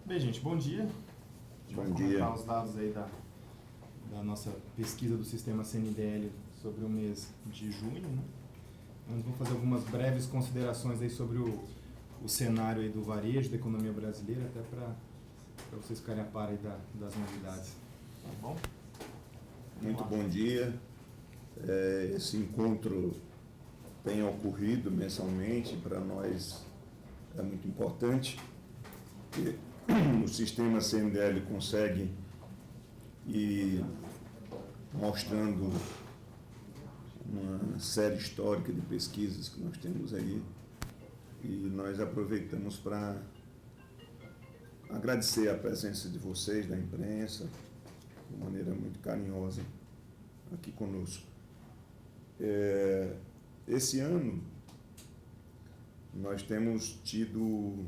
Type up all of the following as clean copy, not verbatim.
Bem, gente, bom dia. A gente vai comentar os dados aí da nossa pesquisa do sistema CNDL sobre o mês de junho, né? Nós vamos fazer algumas breves considerações aí sobre o cenário aí do varejo, da economia brasileira, até para vocês ficarem a par aí das novidades. Tá bom? Muito bom dia. Esse encontro tem ocorrido mensalmente, para nós é muito importante, que o sistema CNDL consegue ir mostrando uma série histórica de pesquisas que nós temos aí, e nós aproveitamos para agradecer a presença de vocês, da imprensa, de maneira muito carinhosa aqui conosco. Esse ano nós temos tido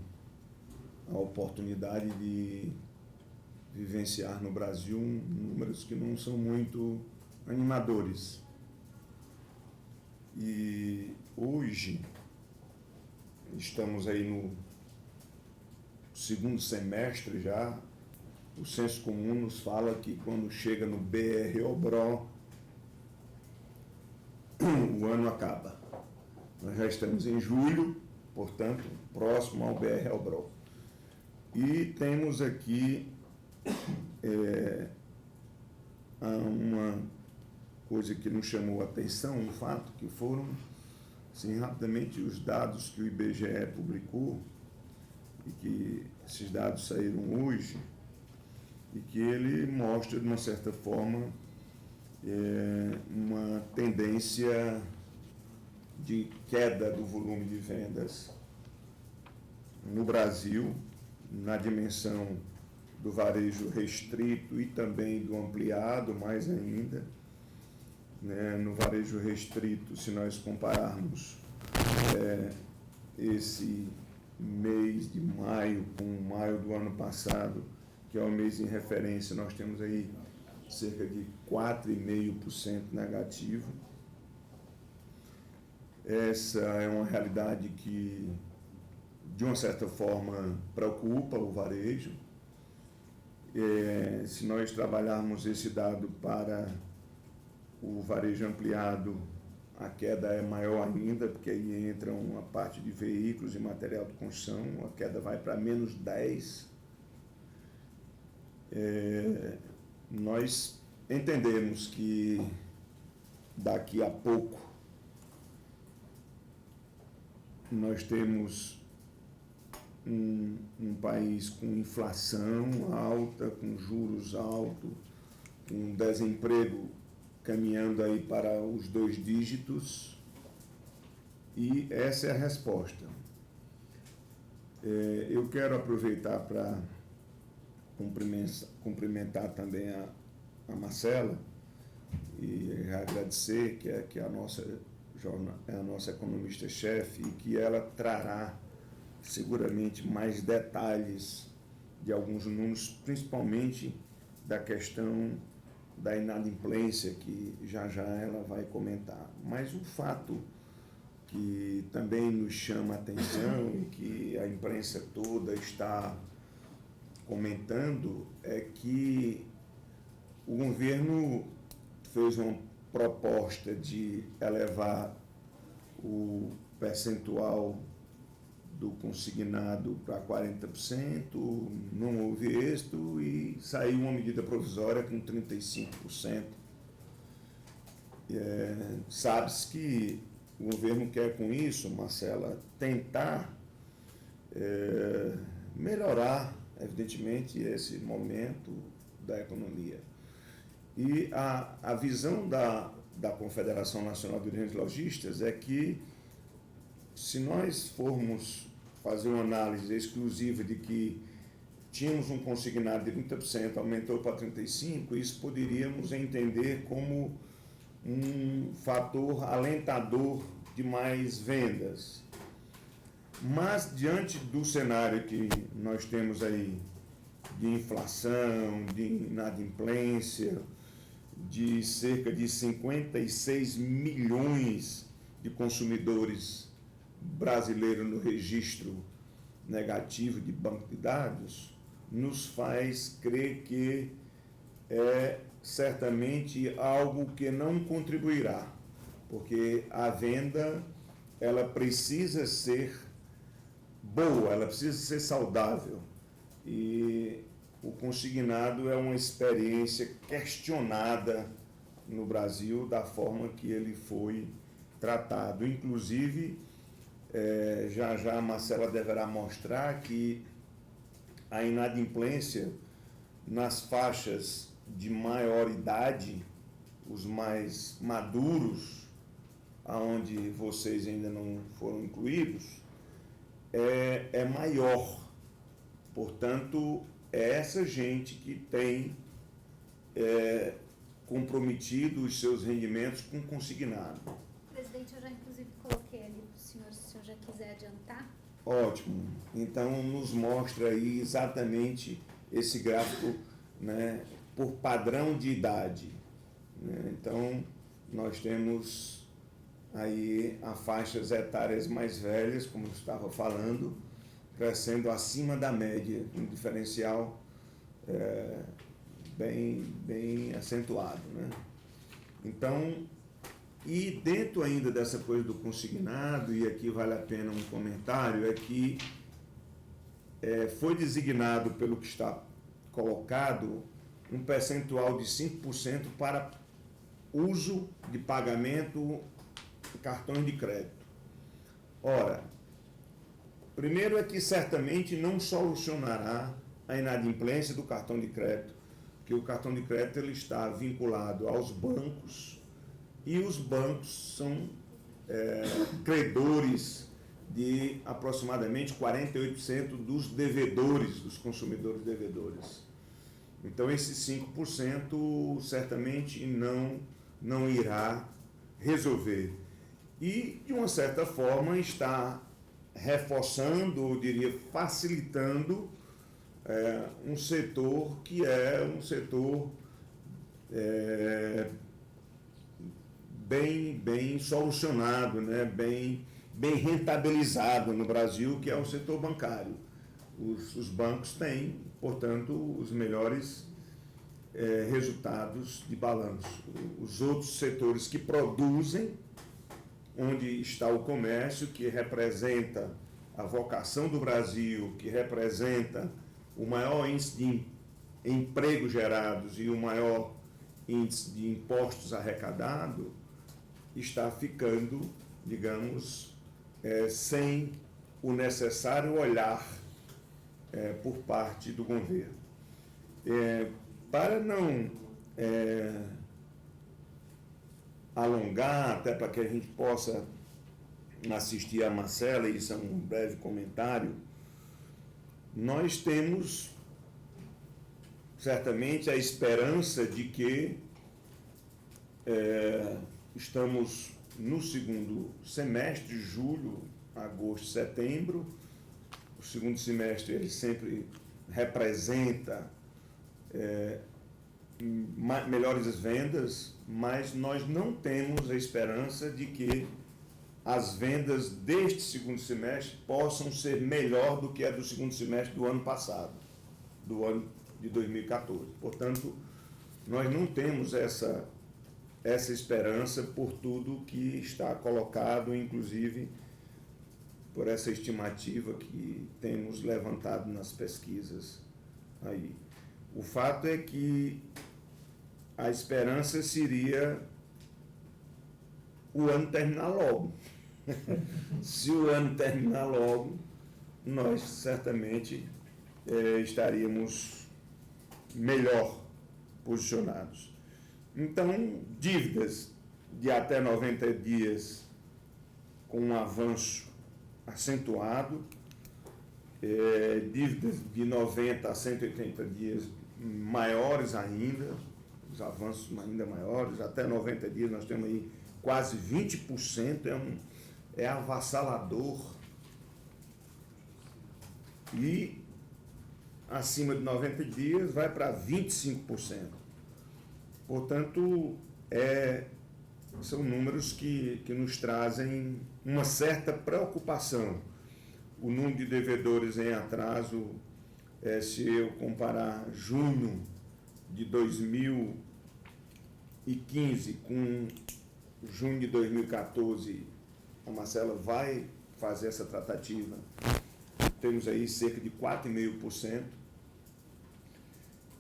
a oportunidade de vivenciar no Brasil números que não são muito animadores. E hoje estamos aí no segundo semestre já. O senso comum nos fala que quando chega no BR-OBRO, o ano acaba. Nós já estamos em julho, portanto, próximo ao BR-OBRO. E temos aqui uma coisa que nos chamou a atenção, um fato, que foram, assim, rapidamente os dados que o IBGE publicou, e que esses dados saíram hoje, e que ele mostra, de uma certa forma, uma tendência de queda do volume de vendas no Brasil, na dimensão do varejo restrito e também do ampliado, mais ainda. No varejo restrito, se nós compararmos esse mês de maio com maio do ano passado, que é o mês em referência, nós temos aí cerca de 4,5% negativo. Essa é uma realidade que, de uma certa forma, preocupa o varejo. Se nós trabalharmos esse dado para o varejo ampliado, a queda é maior ainda, porque aí entram a parte de veículos e material de construção, a queda vai para menos 10%. Nós entendemos que daqui a pouco nós temos um país com inflação alta, com juros altos, com desemprego caminhando aí para os 2 dígitos, e essa é a resposta. Eu quero aproveitar para cumprimentar também a Marcela e agradecer, que é a nossa economista-chefe, e que ela trará seguramente mais detalhes de alguns números, principalmente da questão da inadimplência, que já ela vai comentar. Mas um fato que também nos chama a atenção e que a imprensa toda está comentando é que o governo fez uma proposta de elevar o percentual do consignado para 40%, não houve êxito e saiu uma medida provisória com 35%. Sabe-se que o governo quer com isso, Marcela, tentar melhorar, evidentemente, esse momento da economia. E a visão da Confederação Nacional de Dirigentes Lojistas é que, se nós formos fazer uma análise exclusiva de que tínhamos um consignado de 30%, aumentou para 35%, isso poderíamos entender como um fator alentador de mais vendas. Mas, diante do cenário que nós temos aí de inflação, de inadimplência, de cerca de 56 milhões de consumidores brasileiros no registro negativo de banco de dados, nos faz crer que é certamente algo que não contribuirá, porque a venda ela precisa ser boa, ela precisa ser saudável, e o consignado é uma experiência questionada no Brasil da forma que ele foi tratado. Inclusive, já já a Marcela deverá mostrar que a inadimplência nas faixas de maior idade, os mais maduros, aonde vocês ainda não foram incluídos, é maior. Portanto, é essa gente que tem comprometido os seus rendimentos com consignado. Presidente, eu já inclusive coloquei ali para o senhor, se o senhor já quiser adiantar. Ótimo. Então, nos mostra aí exatamente esse gráfico, né, por padrão de idade. Né? Então, nós temos aí as faixas etárias mais velhas, como eu estava falando, crescendo acima da média, um diferencial bem acentuado. Né? Então, e dentro ainda dessa coisa do consignado, e aqui vale a pena um comentário, é que foi designado, pelo que está colocado, um percentual de 5% para uso de pagamento de cartões de crédito. Ora, primeiro é que certamente não solucionará a inadimplência do cartão de crédito, porque o cartão de crédito ele está vinculado aos bancos, e os bancos são credores de aproximadamente 48% dos devedores, dos consumidores devedores. Então, esses 5% certamente não irá resolver. E, de uma certa forma, está reforçando, ou diria, facilitando um setor que é um setor bem solucionado, né? bem rentabilizado no Brasil, que é o setor bancário. Os bancos têm, portanto, os melhores resultados de balanço. Os outros setores que produzem, onde está o comércio, que representa a vocação do Brasil, que representa o maior índice de empregos gerados e o maior índice de impostos arrecadados, está ficando, digamos, sem o necessário olhar por parte do governo. Para não alongar, até para que a gente possa assistir a Marcela, e isso é um breve comentário, nós temos certamente a esperança de que estamos no segundo semestre, julho, agosto, setembro. O segundo semestre ele sempre representa melhores vendas, mas nós não temos a esperança de que as vendas deste segundo semestre possam ser melhor do que a do segundo semestre do ano passado, do ano de 2014. Portanto, nós não temos essa esperança por tudo que está colocado, inclusive por essa estimativa que temos levantado nas pesquisas aí. O fato é que a esperança seria o ano terminar logo. Se o ano terminar logo, nós certamente estaríamos melhor posicionados. Então, dívidas de até 90 dias com um avanço acentuado, dívidas de 90 a 180 dias maiores ainda, os avanços ainda maiores, até 90 dias nós temos aí quase 20%, é avassalador. E acima de 90 dias vai para 25%. Portanto, são números que nos trazem uma certa preocupação. O número de devedores em atraso Se eu comparar junho de 2015 com junho de 2014, a Marcela vai fazer essa tratativa. Temos aí cerca de 4,5%.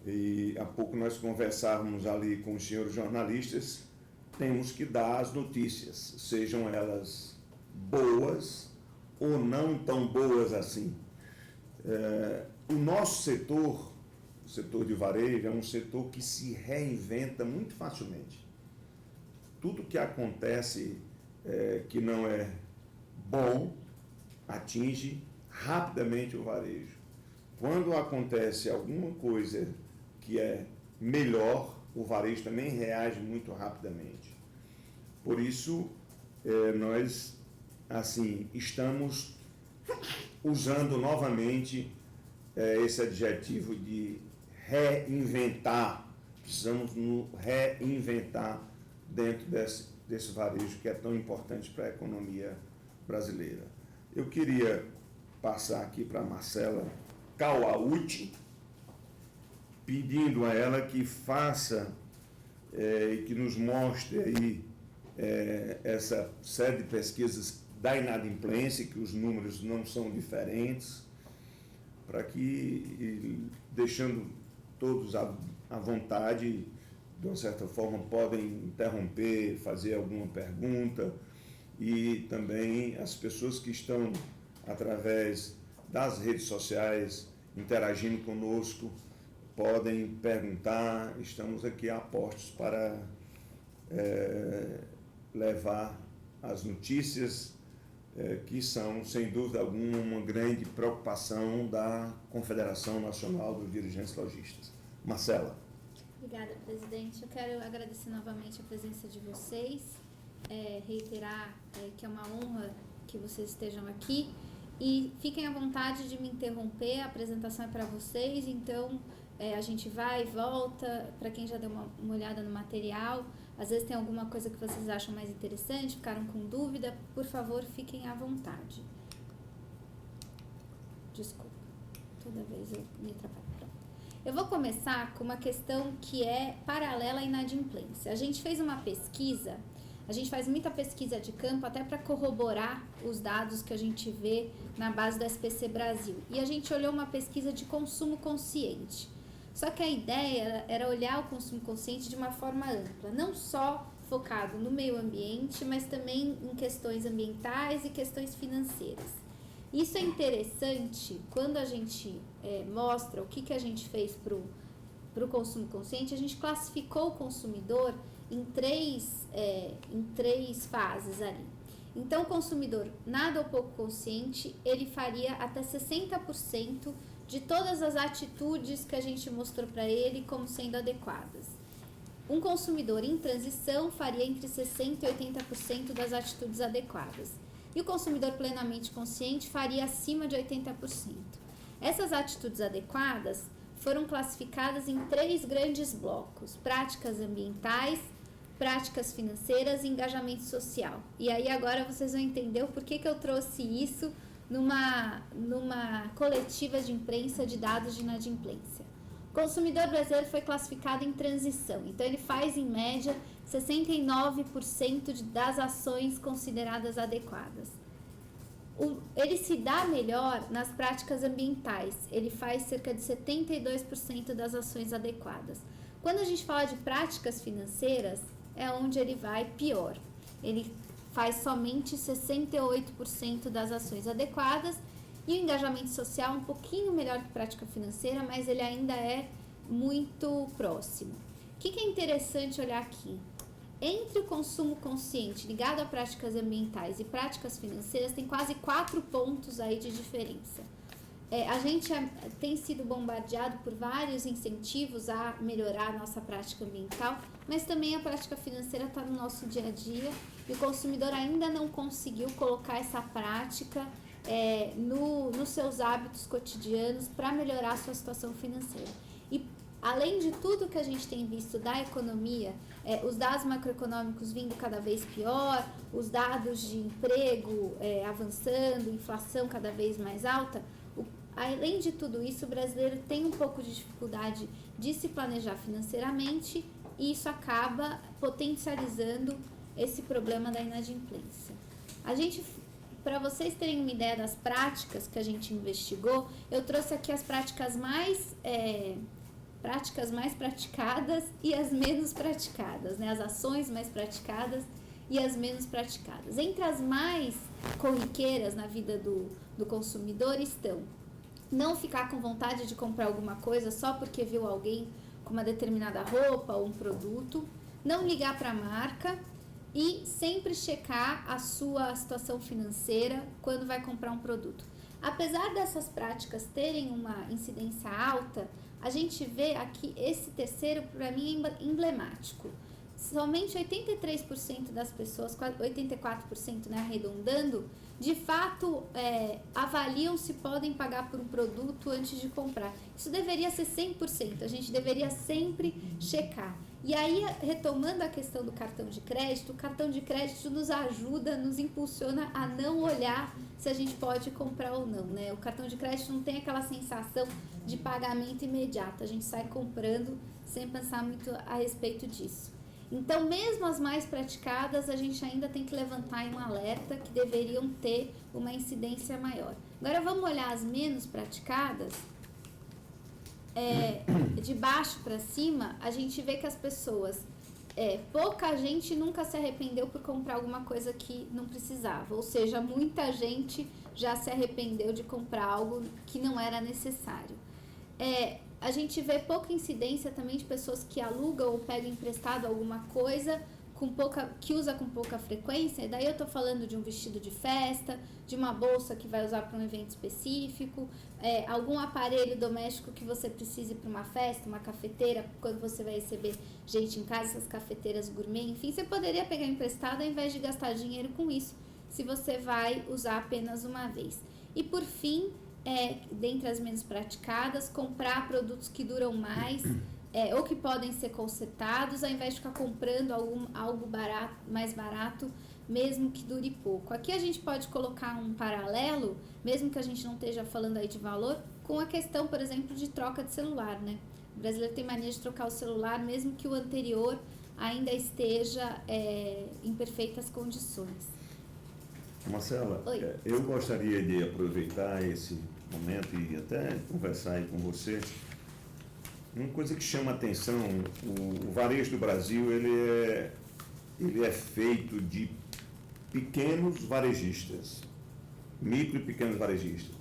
E há pouco nós conversávamos ali com os senhores jornalistas, temos que dar as notícias, sejam elas boas ou não tão boas assim. O nosso setor, o setor de varejo, é um setor que se reinventa muito facilmente. Tudo que acontece que não é bom atinge rapidamente o varejo. Quando acontece alguma coisa que é melhor, o varejo também reage muito rapidamente. Por isso, nós assim estamos usando novamente esse adjetivo de reinventar. Precisamos nos reinventar dentro desse varejo que é tão importante para a economia brasileira. Eu queria passar aqui para a Marcela Cauauti, pedindo a ela que faça e que nos mostre aí essa série de pesquisas da inadimplência, que os números não são diferentes, para que, deixando todos à vontade, de uma certa forma, podem interromper, fazer alguma pergunta, e também as pessoas que estão, através das redes sociais, interagindo conosco, podem perguntar. Estamos aqui a postos para levar as notícias que são, sem dúvida alguma, uma grande preocupação da Confederação Nacional dos Dirigentes Lojistas. Marcela. Obrigada, presidente. Eu quero agradecer novamente a presença de vocês, reiterar que é uma honra que vocês estejam aqui, e fiquem à vontade de me interromper. A apresentação é para vocês, então a gente vai e volta. Para quem já deu uma olhada no material, às vezes tem alguma coisa que vocês acham mais interessante, ficaram com dúvida, por favor, fiquem à vontade. Desculpa, toda vez eu me atrapalho. Eu vou começar com uma questão que é paralela à inadimplência. A gente fez uma pesquisa, a gente faz muita pesquisa de campo até para corroborar os dados que a gente vê na base do SPC Brasil. E a gente olhou uma pesquisa de consumo consciente. Só que a ideia era olhar o consumo consciente de uma forma ampla, não só focado no meio ambiente, mas também em questões ambientais e questões financeiras. Isso é interessante quando a gente mostra o que a gente fez para o consumo consciente. A gente classificou o consumidor em três fases ali. Então, o consumidor nada ou pouco consciente, ele faria até 60% de todas as atitudes que a gente mostrou para ele como sendo adequadas. Um consumidor em transição faria entre 60% e 80% das atitudes adequadas. E o consumidor plenamente consciente faria acima de 80%. Essas atitudes adequadas foram classificadas em 3 grandes blocos: práticas ambientais, práticas financeiras e engajamento social. E aí agora vocês vão entender o porquê que eu trouxe isso numa coletiva de imprensa de dados de inadimplência. O consumidor brasileiro foi classificado em transição, então ele faz em média 69% das ações consideradas adequadas. Ele se dá melhor nas práticas ambientais, ele faz cerca de 72% das ações adequadas. Quando a gente fala de práticas financeiras, é onde ele vai pior. Ele faz somente 68% das ações adequadas, e o engajamento social um pouquinho melhor que prática financeira, mas ele ainda é muito próximo. O que é interessante olhar aqui? Entre o consumo consciente ligado a práticas ambientais e práticas financeiras, tem quase 4 pontos aí de diferença. A gente tem sido bombardeado por vários incentivos a melhorar a nossa prática ambiental, mas também a prática financeira está no nosso dia a dia, e o consumidor ainda não conseguiu colocar essa prática nos seus hábitos cotidianos para melhorar a sua situação financeira. E além de tudo que a gente tem visto da economia, os dados macroeconômicos vindo cada vez pior, os dados de emprego avançando, inflação cada vez mais alta, Além de tudo isso, o brasileiro tem um pouco de dificuldade de se planejar financeiramente e isso acaba potencializando esse problema da inadimplência. Para vocês terem uma ideia das práticas que a gente investigou, eu trouxe aqui as práticas mais praticadas e as menos praticadas, né? As ações mais praticadas e as menos praticadas. Entre as mais corriqueiras na vida do consumidor estão: não ficar com vontade de comprar alguma coisa só porque viu alguém com uma determinada roupa ou um produto, não ligar para a marca e sempre checar a sua situação financeira quando vai comprar um produto. Apesar dessas práticas terem uma incidência alta, a gente vê aqui esse terceiro, para mim, é emblemático. Somente 83% das pessoas, quase 84%, né, arredondando, de fato avaliam se podem pagar por um produto antes de comprar. Isso deveria ser 100%, a gente deveria sempre checar. E aí, retomando a questão do cartão de crédito, o cartão de crédito nos ajuda, nos impulsiona a não olhar se a gente pode comprar ou não, né? O cartão de crédito não tem aquela sensação de pagamento imediato, a gente sai comprando sem pensar muito a respeito disso. Então, mesmo as mais praticadas, a gente ainda tem que levantar um alerta que deveriam ter uma incidência maior. Agora, vamos olhar as menos praticadas. De baixo para cima, a gente vê que as pessoas, pouca gente nunca se arrependeu por comprar alguma coisa que não precisava, ou seja, muita gente já se arrependeu de comprar algo que não era necessário. A gente vê pouca incidência também de pessoas que alugam ou pegam emprestado alguma coisa que usa com pouca frequência, e daí eu estou falando de um vestido de festa, de uma bolsa que vai usar para um evento específico, algum aparelho doméstico que você precise para uma festa, uma cafeteira, quando você vai receber gente em casa, essas cafeteiras gourmet, enfim, você poderia pegar emprestado ao invés de gastar dinheiro com isso, se você vai usar apenas uma vez. E por fim, dentre as menos praticadas, comprar produtos que duram mais, ou que podem ser consertados, ao invés de ficar comprando algo mais barato, mesmo que dure pouco. Aqui a gente pode colocar um paralelo, mesmo que a gente não esteja falando aí de valor, com a questão, por exemplo, de troca de celular, né? O brasileiro tem mania de trocar o celular, mesmo que o anterior ainda esteja em perfeitas condições. Marcela, eu gostaria de aproveitar esse momento e até conversar aí com você. Uma coisa que chama a atenção, o varejo do Brasil, ele é feito de pequenos varejistas, micro e pequenos varejistas.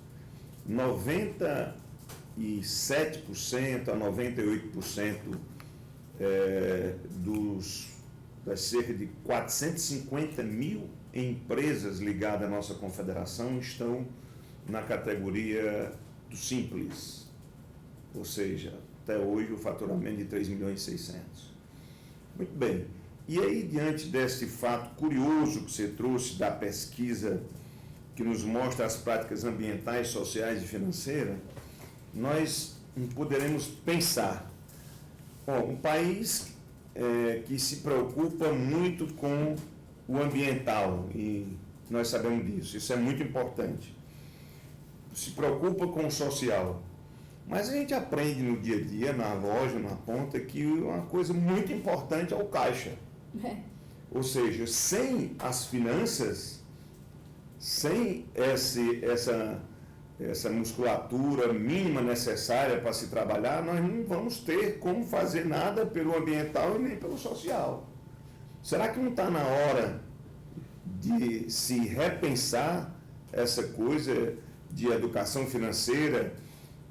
97% a 98% das cerca de 450 mil empresas ligadas à nossa confederação estão na categoria do simples, ou seja, até hoje o faturamento de 3 milhões e 600. Muito bem. E aí, diante desse fato curioso que você trouxe da pesquisa que nos mostra as práticas ambientais, sociais e financeiras, nós poderemos pensar, um país que se preocupa muito com o ambiental, e nós sabemos disso, isso é muito importante. Se preocupa com o social. Mas a gente aprende no dia a dia, na loja, na ponta, que uma coisa muito importante é o caixa. Ou seja, sem as finanças, sem essa musculatura mínima necessária para se trabalhar, nós não vamos ter como fazer nada pelo ambiental e nem pelo social. Será que não está na hora de se repensar essa coisa de educação financeira?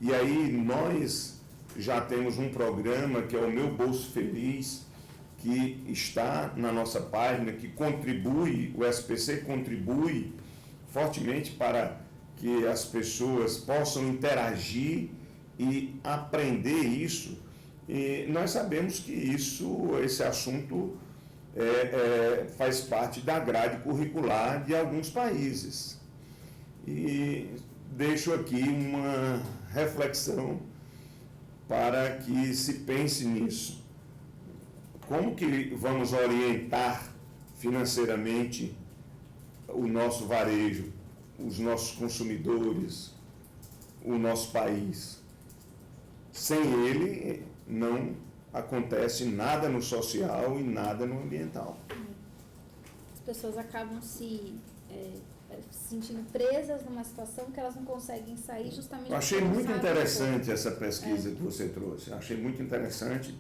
E aí nós já temos um programa que é o Meu Bolso Feliz, que está na nossa página, que contribui, o SPC contribui fortemente para que as pessoas possam interagir e aprender isso. E nós sabemos que esse assunto faz parte da grade curricular de alguns países. E deixo aqui uma reflexão para que se pense nisso. Como que vamos orientar financeiramente o nosso varejo, os nossos consumidores, o nosso país. Sem ele, não acontece nada no social e nada no ambiental. As pessoas acabam se sentindo presas numa situação que elas não conseguem sair justamente... Eu achei muito interessante essa pesquisa que você trouxe. Achei muito interessante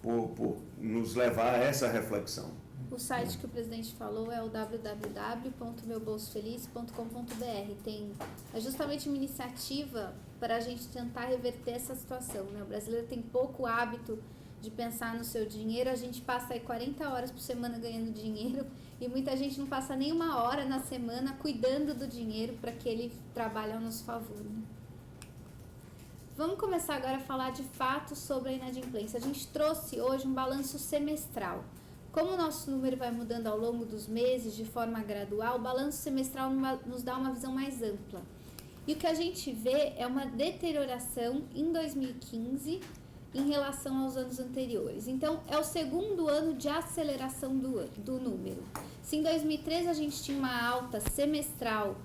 por nos levar a essa reflexão. O site que o presidente falou é o www.meubolsofeliz.com.br. É justamente uma iniciativa para a gente tentar reverter essa situação, né? O brasileiro tem pouco hábito de pensar no seu dinheiro. A gente passa aí 40 horas por semana ganhando dinheiro e muita gente não passa nem uma hora na semana cuidando do dinheiro para que ele trabalhe ao nosso favor, né? Vamos começar agora a falar de fato sobre a inadimplência. A gente trouxe hoje um balanço semestral. Como o nosso número vai mudando ao longo dos meses de forma gradual, o balanço semestral nos dá uma visão mais ampla. E o que a gente vê é uma deterioração em 2015 em relação aos anos anteriores. Então, é o segundo ano de aceleração do número. Se em 2013 a gente tinha uma alta semestral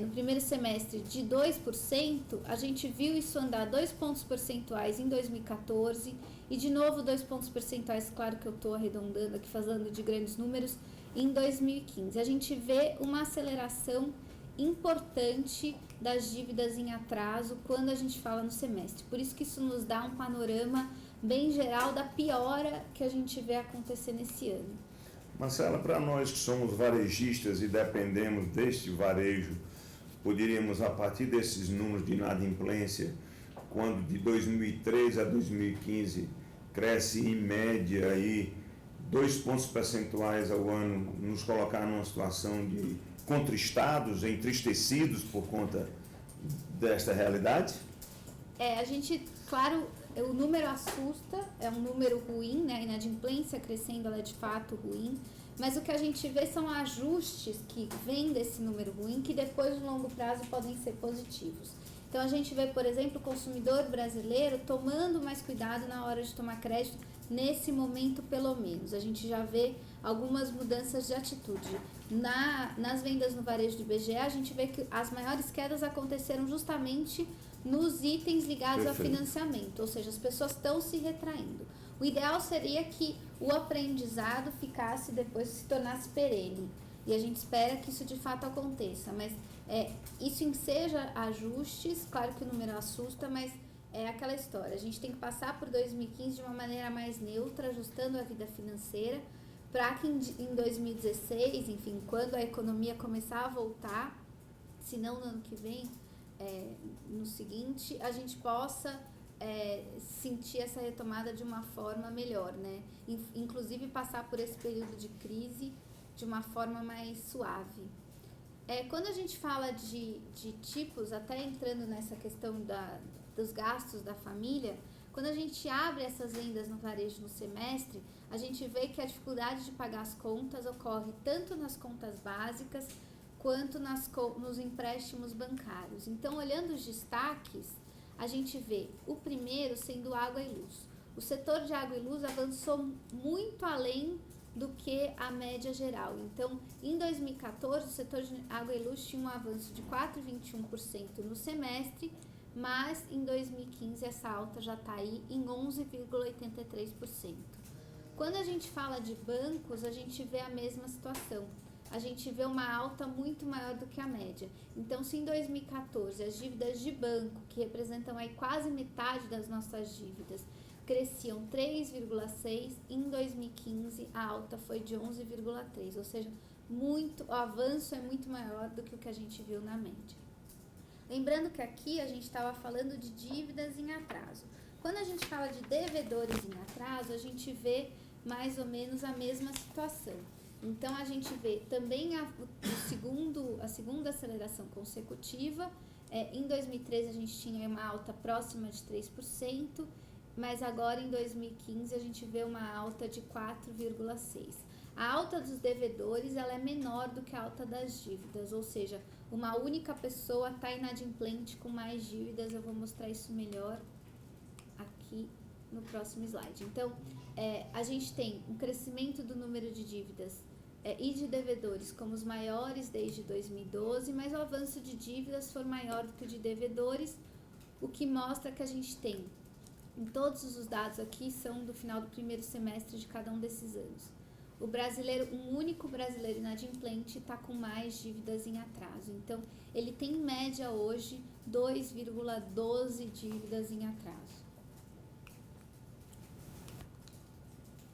no primeiro semestre de 2%, a gente viu isso andar 2 pontos percentuais em 2014 e de novo 2 pontos percentuais, claro que eu estou arredondando aqui, falando de grandes números, em 2015. A gente vê uma aceleração importante das dívidas em atraso quando a gente fala no semestre. Por isso que isso nos dá um panorama bem geral da piora que a gente vê acontecer nesse ano. Marcela, para nós que somos varejistas e dependemos deste varejo, poderíamos, a partir desses números de inadimplência, quando de 2003 a 2015 cresce em média aí 2 pontos percentuais ao ano, nos colocar numa situação de contristados, entristecidos por conta desta realidade? A gente, claro, o número assusta, é um número ruim, né? A inadimplência crescendo, ela é de fato ruim, mas o que a gente vê são ajustes que vêm desse número ruim, que depois, no longo prazo, podem ser positivos. Então, a gente vê, por exemplo, o consumidor brasileiro tomando mais cuidado na hora de tomar crédito, nesse momento, pelo menos. A gente já vê algumas mudanças de atitude. Nas vendas no varejo do IBGE, a gente vê que as maiores quedas aconteceram justamente nos itens ligados ao financiamento, ou seja, as pessoas estão se retraindo. O ideal seria que o aprendizado ficasse depois, se tornasse perene. E a gente espera que isso de fato aconteça, mas isso enseja ajustes, claro que o número assusta, mas é aquela história, a gente tem que passar por 2015 de uma maneira mais neutra, ajustando a vida financeira, para que em 2016, enfim, quando a economia começar a voltar, se não no ano que vem, no seguinte, a gente possa sentir essa retomada de uma forma melhor, né? Inclusive passar por esse período de crise de uma forma mais suave. Quando a gente fala de tipos, até entrando nessa questão dos gastos da família, quando a gente abre essas vendas no varejo no semestre, a gente vê que a dificuldade de pagar as contas ocorre tanto nas contas básicas quanto nos empréstimos bancários. Então, olhando os destaques, a gente vê o primeiro sendo água e luz. O setor de água e luz avançou muito além do que a média geral. Então, em 2014, o setor de água e luz tinha um avanço de 4,21% no semestre, mas em 2015 essa alta já está aí em 11,83%. Quando a gente fala de bancos, a gente vê a mesma situação. A gente vê uma alta muito maior do que a média. Então, se em 2014 as dívidas de banco, que representam aí quase metade das nossas dívidas, cresciam 3,6%, em 2015 a alta foi de 11,3%, ou seja, o avanço é muito maior do que o que a gente viu na média. Lembrando que aqui a gente estava falando de dívidas em atraso. Quando a gente fala de devedores em atraso, a gente vê mais ou menos a mesma situação. Então, a gente vê também a segunda aceleração consecutiva. Em 2013, a gente tinha uma alta próxima de 3%, mas agora, em 2015, a gente vê uma alta de 4,6%. A alta dos devedores ela é menor do que a alta das dívidas, ou seja, uma única pessoa está inadimplente com mais dívidas. Eu vou mostrar isso melhor aqui no próximo slide. Então, a gente tem um crescimento do número de dívidas e de devedores como os maiores desde 2012, mas o avanço de dívidas foi maior do que o de devedores, o que mostra que a gente tem, em todos os dados aqui são do final do primeiro semestre de cada um desses anos. O brasileiro, um único brasileiro inadimplente está com mais dívidas em atraso. Então, ele tem em média hoje 2,12 dívidas em atraso.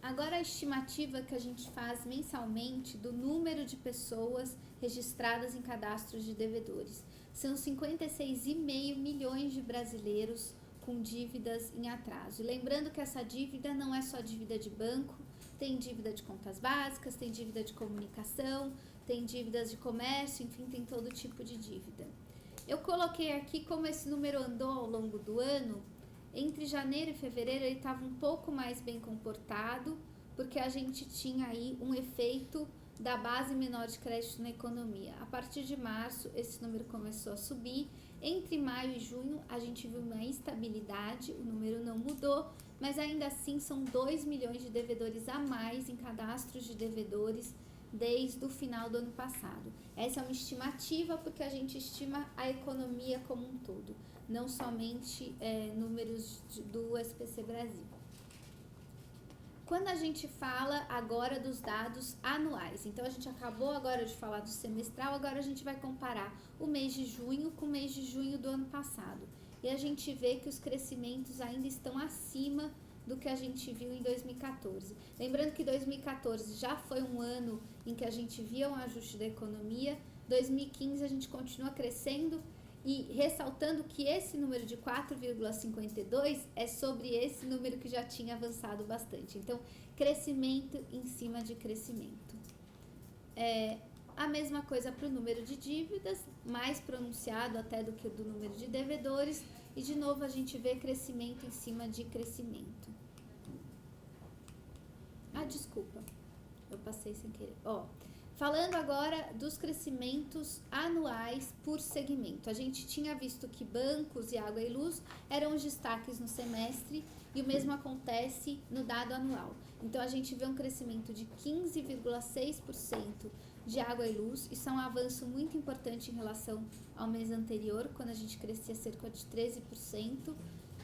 Agora, a estimativa que a gente faz mensalmente do número de pessoas registradas em cadastros de devedores. São 56,5 milhões de brasileiros com dívidas em atraso. E lembrando que essa dívida não é só dívida de banco, tem dívida de contas básicas, tem dívida de comunicação, tem dívidas de comércio, enfim, tem todo tipo de dívida. Eu coloquei aqui como esse número andou ao longo do ano. Entre janeiro e fevereiro ele estava um pouco mais bem comportado, porque a gente tinha aí um efeito da base menor de crédito na economia. A partir de março, esse número começou a subir. Entre maio e junho, a gente viu uma estabilidade, o número não mudou, mas ainda assim são 2 milhões de devedores a mais em cadastros de devedores desde o final do ano passado. Essa é uma estimativa porque a gente estima a economia como um todo, não somente números do SPC Brasil. Quando a gente fala agora dos dados anuais, então a gente acabou agora de falar do semestral, agora a gente vai comparar o mês de junho com o mês de junho do ano passado. E a gente vê que os crescimentos ainda estão acima do que a gente viu em 2014. Lembrando que 2014 já foi um ano em que a gente via um ajuste da economia, 2015 a gente continua crescendo e ressaltando que esse número de 4,52 é sobre esse número que já tinha avançado bastante. Então, crescimento em cima de crescimento. A mesma coisa para o número de dívidas, mais pronunciado até do que o do número de devedores, e de novo a gente vê crescimento em cima de crescimento. Desculpa, eu passei sem querer. Falando agora dos crescimentos anuais por segmento. A gente tinha visto que bancos e água e luz eram os destaques no semestre e o mesmo acontece no dado anual. Então, a gente vê um crescimento de 15,6% de água e luz. Isso é um avanço muito importante em relação ao mês anterior, quando a gente crescia cerca de 13%.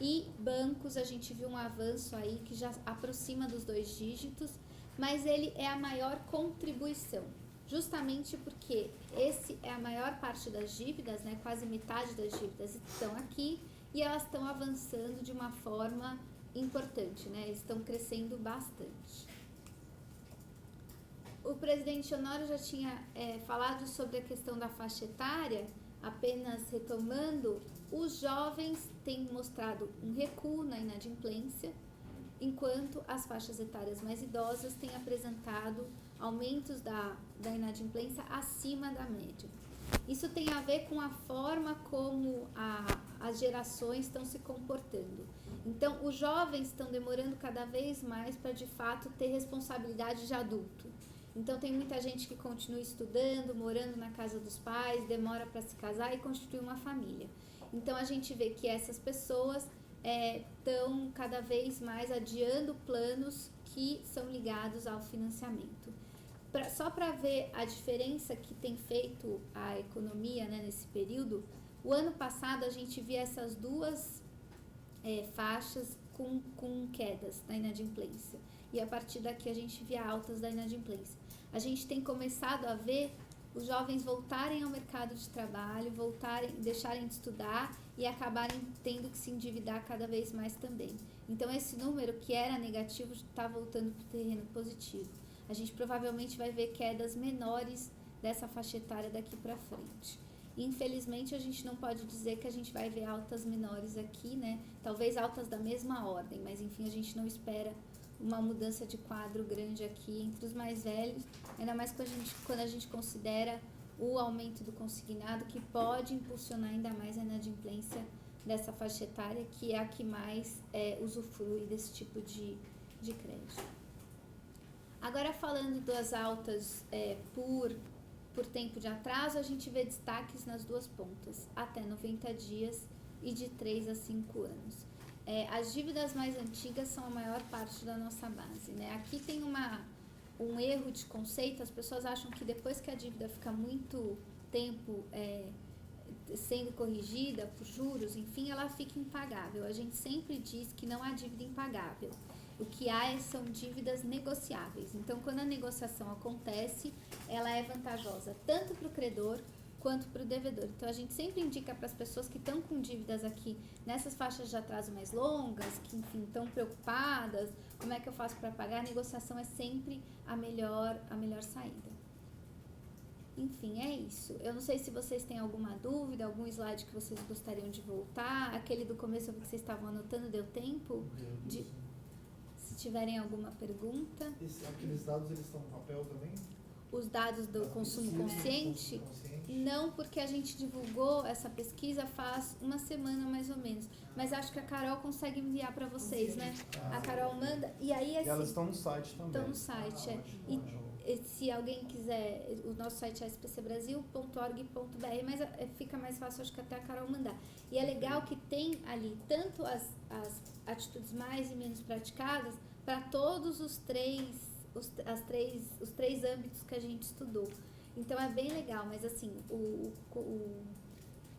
E bancos, a gente viu um avanço aí que já aproxima dos 2 dígitos, mas ele é a maior contribuição. Justamente porque esse é a maior parte das dívidas, né? Quase metade das dívidas estão aqui e elas estão avançando de uma forma importante, né? Eles estão crescendo bastante. O presidente Honório já tinha falado sobre a questão da faixa etária, apenas retomando, os jovens têm mostrado um recuo na inadimplência, enquanto as faixas etárias mais idosas têm apresentado aumentos da inadimplência acima da média. Isso tem a ver com a forma como as gerações estão se comportando. Então, os jovens estão demorando cada vez mais para, de fato, ter responsabilidade de adulto. Então, tem muita gente que continua estudando, morando na casa dos pais, demora para se casar e constituir uma família. Então, a gente vê que essas pessoas estão cada vez mais adiando planos que são ligados ao financiamento. Só para ver a diferença que tem feito a economia, né, nesse período, o ano passado a gente via essas duas faixas com quedas da inadimplência. E a partir daqui a gente via altas da inadimplência. A gente tem começado a ver os jovens voltarem ao mercado de trabalho, deixarem de estudar e acabarem tendo que se endividar cada vez mais também. Então, esse número que era negativo está voltando para o terreno positivo. A gente provavelmente vai ver quedas menores dessa faixa etária daqui para frente. Infelizmente, a gente não pode dizer que a gente vai ver altas menores aqui, né? Talvez altas da mesma ordem, mas enfim, a gente não espera uma mudança de quadro grande aqui entre os mais velhos, ainda mais quando a gente considera o aumento do consignado, que pode impulsionar ainda mais a inadimplência dessa faixa etária, que é a que mais usufrui desse tipo de crédito. Agora, falando das altas por tempo de atraso, a gente vê destaques nas duas pontas, até 90 dias e de 3 a 5 anos. As dívidas mais antigas são a maior parte da nossa base, né? Aqui tem um erro de conceito, as pessoas acham que depois que a dívida fica muito tempo sendo corrigida por juros, enfim, ela fica impagável. A gente sempre diz que não há dívida impagável. O que há são dívidas negociáveis. Então, quando a negociação acontece, ela é vantajosa tanto para o credor quanto para o devedor. Então, a gente sempre indica para as pessoas que estão com dívidas aqui nessas faixas de atraso mais longas, que, enfim, estão preocupadas, como é que eu faço para pagar? A negociação é sempre a melhor saída. Enfim, é isso. Eu não sei se vocês têm alguma dúvida, algum slide que vocês gostariam de voltar. Aquele do começo eu vi que vocês estavam anotando, deu tempo? Se tiverem alguma pergunta. Aqueles dados, eles estão no papel também? Os dados do consumo consciente? Não, porque a gente divulgou essa pesquisa faz uma semana mais ou menos. Mas acho que a Carol consegue enviar para vocês, né? A Carol manda. E aí, assim, elas estão no site também. Estão no site, E se alguém quiser, o nosso site é spcbrasil.org.br, mas fica mais fácil, acho que até a Carol mandar. E é legal que tem ali tanto as atitudes mais e menos praticadas para todos os três âmbitos que a gente estudou. Então é bem legal, mas assim,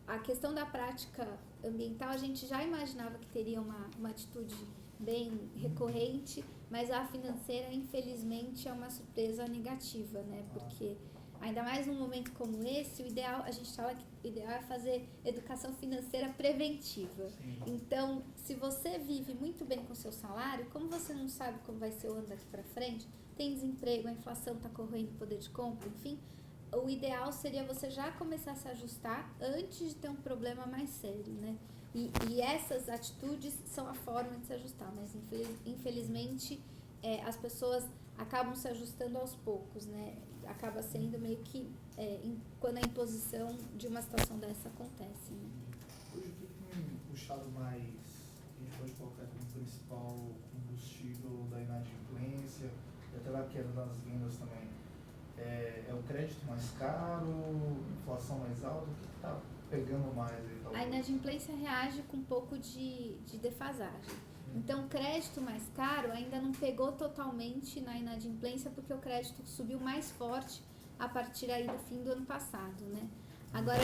a questão da prática ambiental a gente já imaginava que teria uma atitude bem recorrente, mas a financeira, infelizmente, é uma surpresa negativa, né? Porque, ainda mais num momento como esse, a gente fala que o ideal é fazer educação financeira preventiva. Sim. Então, se você vive muito bem com o seu salário, como você não sabe como vai ser o ano daqui para frente, tem desemprego, a inflação está corroendo o poder de compra, enfim, o ideal seria você já começar a se ajustar antes de ter um problema mais sério, né? E essas atitudes são a forma de se ajustar, mas infelizmente as pessoas acabam se ajustando aos poucos, né? Acaba sendo meio que quando a imposição de uma situação dessa acontece, né? Hoje, o que tem puxado mais, a gente pode colocar como principal combustível da inadimplência, e até da queda das vendas também? É o crédito mais caro, inflação mais alta? O que está pegando mais aí? A inadimplência reage com um pouco de defasagem. Então, o crédito mais caro ainda não pegou totalmente na inadimplência, porque o crédito subiu mais forte a partir aí do fim do ano passado, né? Agora,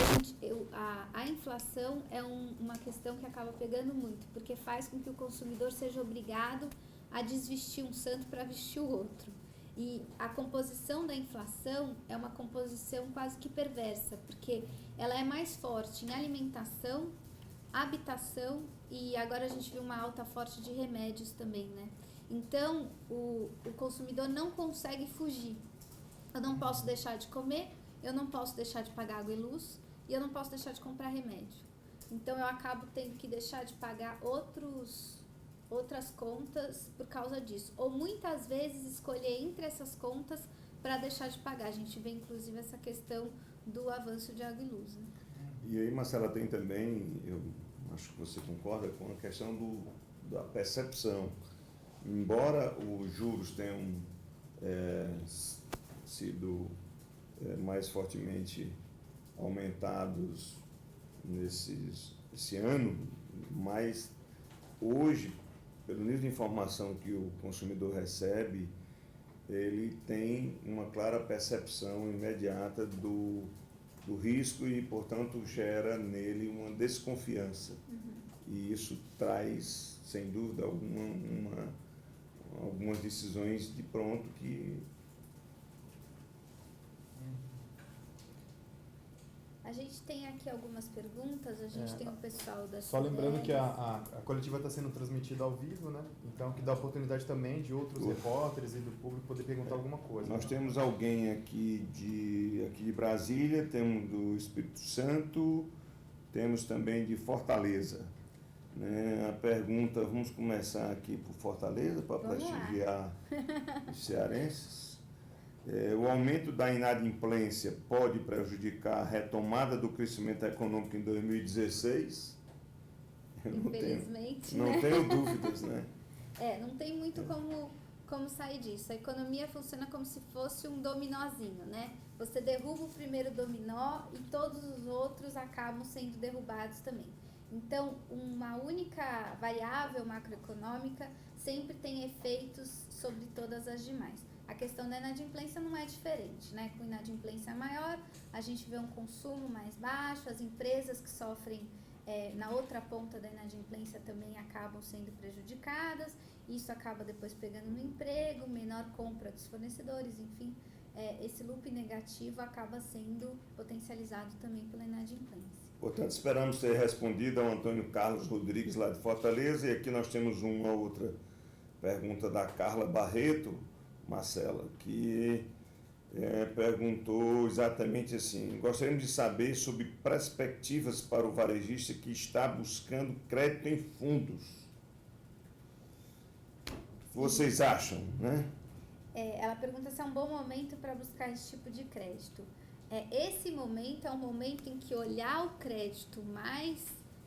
a inflação é uma questão que acaba pegando muito, porque faz com que o consumidor seja obrigado a desvestir um santo para vestir o outro. E a composição da inflação é uma composição quase que perversa, porque ela é mais forte em alimentação, habitação e agora a gente viu uma alta forte de remédios também, né? Então, o consumidor não consegue fugir. Eu não posso deixar de comer, eu não posso deixar de pagar água e luz e eu não posso deixar de comprar remédio. Então, eu acabo tendo que deixar de pagar outras contas por causa disso. Ou muitas vezes escolher entre essas contas para deixar de pagar. A gente vê inclusive essa questão do avanço de água e luz, né? E aí, Marcela, tem também, eu acho que você concorda com a questão da percepção. Embora os juros tenham sido mais fortemente aumentados esse ano, mas hoje, pelo nível de informação que o consumidor recebe, ele tem uma clara percepção imediata do risco e, portanto, gera nele uma desconfiança. E isso traz, sem dúvida alguma, algumas decisões de pronto que... A gente tem aqui algumas perguntas, a gente tem o pessoal da Só lembrando que a coletiva está sendo transmitida ao vivo, né? Então, que dá oportunidade também de outros repórteres e do público poder perguntar alguma coisa. Nós temos alguém aqui de Brasília, temos do Espírito Santo, temos também de Fortaleza. Né? A pergunta, vamos começar aqui por Fortaleza, para prestigiar os cearenses. O aumento da inadimplência pode prejudicar a retomada do crescimento econômico em 2016? Infelizmente, não tenho dúvidas, né? Não tem muito como sair disso. A economia funciona como se fosse um dominózinho, né? Você derruba o primeiro dominó e todos os outros acabam sendo derrubados também. Então, uma única variável macroeconômica sempre tem efeitos sobre todas as demais. A questão da inadimplência não é diferente, né? Com inadimplência maior, a gente vê um consumo mais baixo, as empresas que sofrem na outra ponta da inadimplência também acabam sendo prejudicadas, isso acaba depois pegando no emprego, menor compra dos fornecedores, enfim, esse loop negativo acaba sendo potencializado também pela inadimplência. Portanto, esperamos ter respondido ao Antônio Carlos Rodrigues, lá de Fortaleza, e aqui nós temos uma outra pergunta da Carla Barreto, Marcela, que perguntou exatamente assim: gostaríamos de saber sobre perspectivas para o varejista que está buscando crédito em fundos. O que vocês acham, né? Ela pergunta se é um bom momento para buscar esse tipo de crédito. Esse momento é um momento em que olhar o crédito mais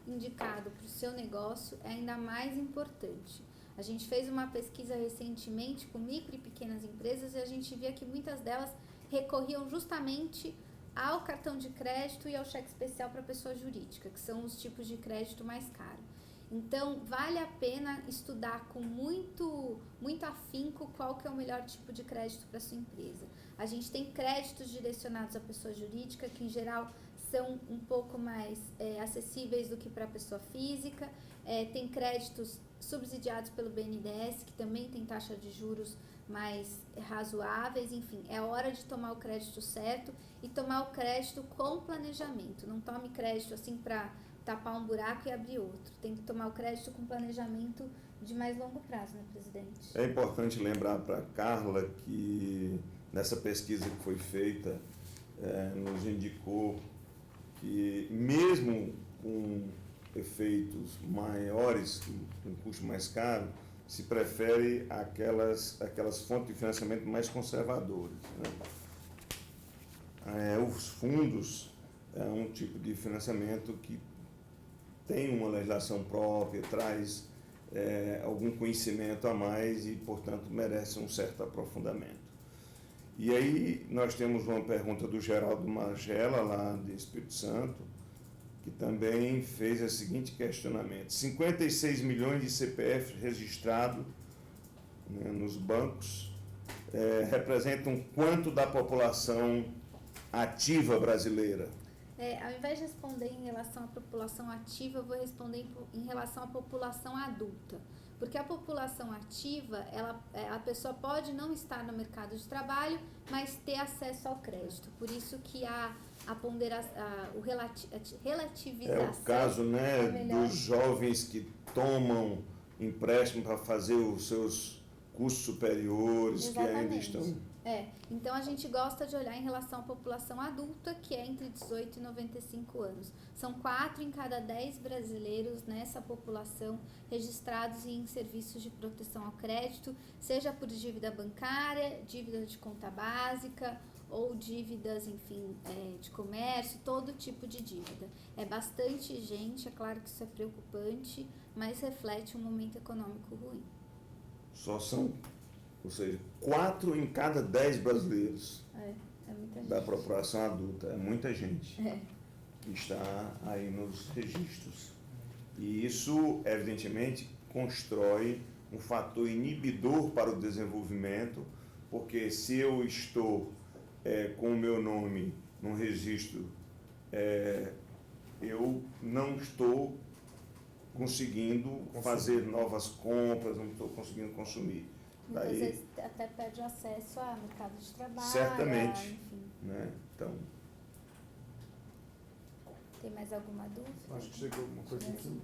indicado para o seu negócio é ainda mais importante. A gente fez uma pesquisa recentemente com micro e pequenas empresas e a gente via que muitas delas recorriam justamente ao cartão de crédito e ao cheque especial para pessoa jurídica, que são os tipos de crédito mais caros. Então, vale a pena estudar com muito afinco qual que é o melhor tipo de crédito para sua empresa. A gente tem créditos direcionados à pessoa jurídica, que em geral são um pouco mais acessíveis do que para a pessoa física. Tem créditos subsidiados pelo BNDES, que também tem taxa de juros mais razoáveis. Enfim, é hora de tomar o crédito certo e tomar o crédito com planejamento. Não tome crédito assim para tapar um buraco e abrir outro. Tem que tomar o crédito com planejamento de mais longo prazo, né, presidente? É importante lembrar para a Carla que nessa pesquisa que foi feita, nos indicou que mesmo com efeitos maiores, um custo mais caro, se prefere aquelas fontes de financiamento mais conservadoras, né? Os fundos é um tipo de financiamento que tem uma legislação própria, traz algum conhecimento a mais e, portanto, merece um certo aprofundamento. E aí nós temos uma pergunta do Geraldo Magela, lá de Espírito Santo, que também fez o seguinte questionamento: 56 milhões de CPF registrados, né, nos bancos representam quanto da população ativa brasileira? Ao invés de responder em relação à população ativa, eu vou responder em relação à população adulta. Porque a população ativa, a pessoa pode não estar no mercado de trabalho, mas ter acesso ao crédito. Por isso que a relativização... É o caso, né, dos jovens que tomam empréstimo para fazer os seus cursos superiores. Exatamente. Que ainda estão... Então a gente gosta de olhar em relação à população adulta, que é entre 18 e 95 anos. São 4 em cada 10 brasileiros nessa população registrados em serviços de proteção ao crédito, seja por dívida bancária, dívida de conta básica ou dívidas, enfim, de comércio, todo tipo de dívida. É bastante gente, é claro que isso é preocupante, mas reflete um momento econômico ruim. Só são, ou seja, 4 em cada 10 brasileiros muita gente. Da população adulta. É muita gente que está aí nos registros. E isso, evidentemente, constrói um fator inibidor para o desenvolvimento, porque se eu estou com o meu nome num registro, eu não estou conseguindo fazer novas compras, não estou conseguindo consumir. Muitas vezes até perde acesso a mercado de trabalho. Certamente. Enfim. Né? Então, tem mais alguma dúvida? Acho que chegou alguma coisa aqui.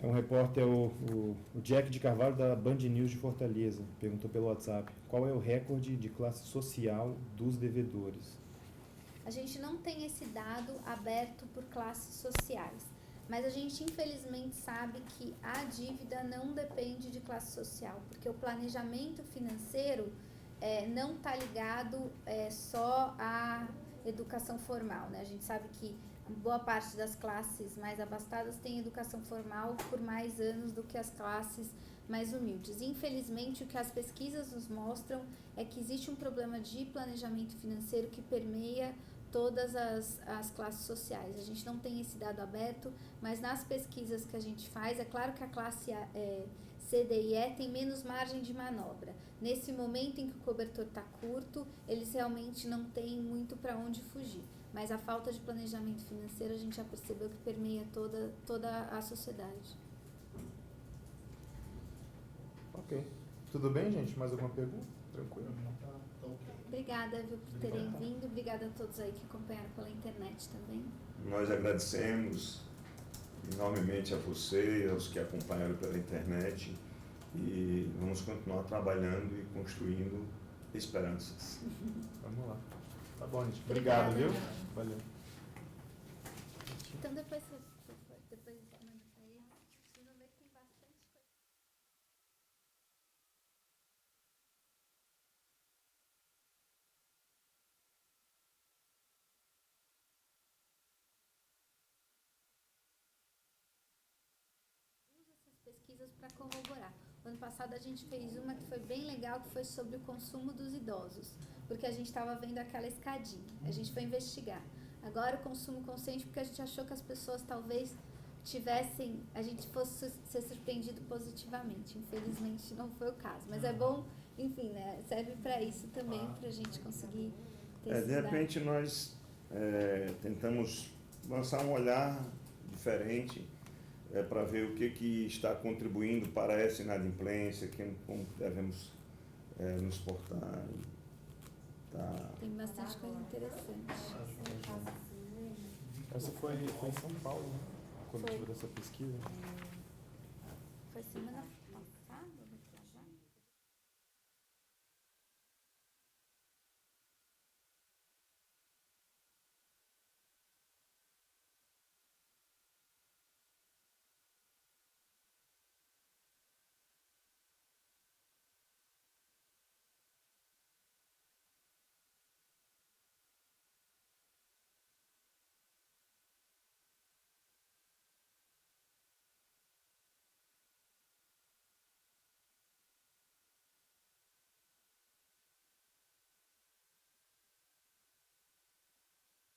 É um repórter, o Jack de Carvalho, da Band News de Fortaleza, perguntou pelo WhatsApp: qual é o recorde de classe social dos devedores? A gente não tem esse dado aberto por classes sociais, mas a gente infelizmente sabe que a dívida não depende de classe social, porque o planejamento financeiro não está ligado só à educação formal, né? A gente sabe que boa parte das classes mais abastadas tem educação formal por mais anos do que as classes mais humildes. Infelizmente, o que as pesquisas nos mostram é que existe um problema de planejamento financeiro que permeia todas as classes sociais. A gente não tem esse dado aberto, mas nas pesquisas que a gente faz, é claro que a classe C, D e E têm menos margem de manobra. Nesse momento em que o cobertor está curto, eles realmente não têm muito para onde fugir. Mas a falta de planejamento financeiro a gente já percebeu que permeia toda a sociedade. Ok. Tudo bem, gente? Mais alguma pergunta? Tranquilo? Tá ok. Obrigada, viu, por terem vindo. Obrigada a todos aí que acompanharam pela internet também. Nós agradecemos enormemente a você e aos que acompanharam pela internet e vamos continuar trabalhando e construindo esperanças. Vamos lá. Tá bom, gente. Obrigado, viu? Valeu. Então depois manda pra eles. Vocês vão ver que tem bastante coisa. Usa essas pesquisas para corroborar. Ano passado a gente fez uma que foi bem legal, que foi sobre o consumo dos idosos, porque a gente estava vendo aquela escadinha. A gente foi investigar. Agora o consumo consciente, porque a gente achou que as pessoas talvez a gente fosse ser surpreendido positivamente. Infelizmente não foi o caso, mas é bom, enfim, né? Serve para isso também, para a gente conseguir ter esses De dados. repente nós tentamos lançar um olhar diferente para ver o que está contribuindo para essa inadimplência, como devemos nos portar. Tá. Tem bastante coisa interessante. Essa foi em São Paulo, né? Quando Foi. tive essa pesquisa. Foi semana